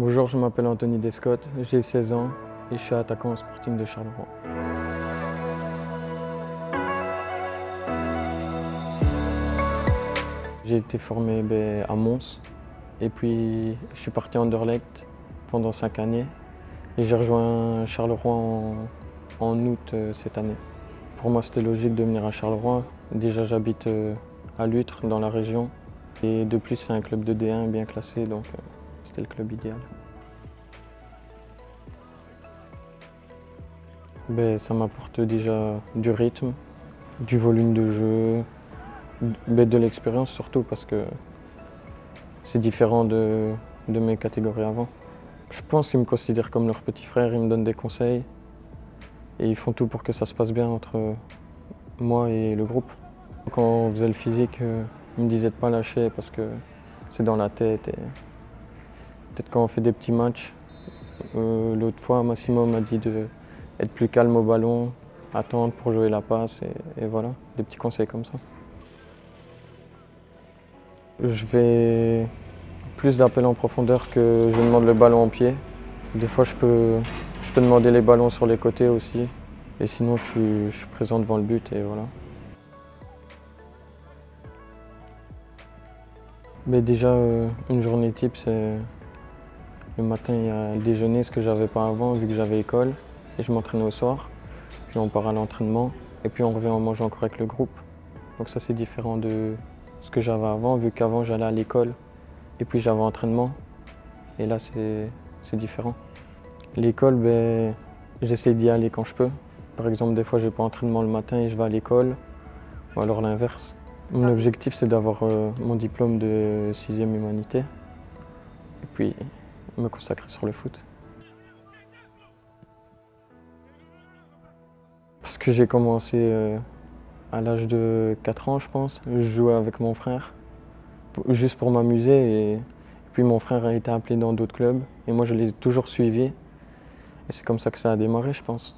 Bonjour, je m'appelle Anthony Descotte, j'ai 16 ans et je suis attaquant au Sporting de Charleroi. J'ai été formé à Mons et puis je suis parti à Anderlecht pendant 5 années et j'ai rejoint Charleroi en août cette année. Pour moi, c'était logique de venir à Charleroi. Déjà, j'habite à Luttre, dans la région, et de plus, c'est un club de D1 bien classé, donc c'était le club idéal. Ça m'apporte déjà du rythme, du volume de jeu, de l'expérience surtout parce que c'est différent de mes catégories avant. Je pense qu'ils me considèrent comme leur petit frère, ils me donnent des conseils et ils font tout pour que ça se passe bien entre moi et le groupe. Quand on faisait le physique, ils me disaient de ne pas lâcher parce que c'est dans la tête. Et peut-être quand on fait des petits matchs, l'autre fois Massimo m'a dit d'être plus calme au ballon, attendre pour jouer la passe et voilà, des petits conseils comme ça. Je vais plus d'appels en profondeur que je demande le ballon en pied. Des fois, je peux demander les ballons sur les côtés aussi. Et sinon, je suis présent devant le but et voilà. Mais déjà, une journée type, c'est le matin, il y a le déjeuner, ce que j'avais pas avant, vu que j'avais école. Et je m'entraînais au soir. Puis on part à l'entraînement. Et puis on revient en mangeant encore avec le groupe. Donc ça, c'est différent de ce que j'avais avant, vu qu'avant, j'allais à l'école. Et puis j'avais entraînement. Et là, c'est différent. L'école, j'essaie d'y aller quand je peux. Par exemple, des fois, j'ai pas entraînement le matin et je vais à l'école. Ou alors l'inverse. Mon objectif, c'est d'avoir mon diplôme de 6e humanité. Et puis, me consacrer sur le foot. Parce que j'ai commencé à l'âge de 4 ans, je pense. Je jouais avec mon frère, juste pour m'amuser. Et puis mon frère a été appelé dans d'autres clubs. Et moi, je l'ai toujours suivi. Et c'est comme ça que ça a démarré, je pense.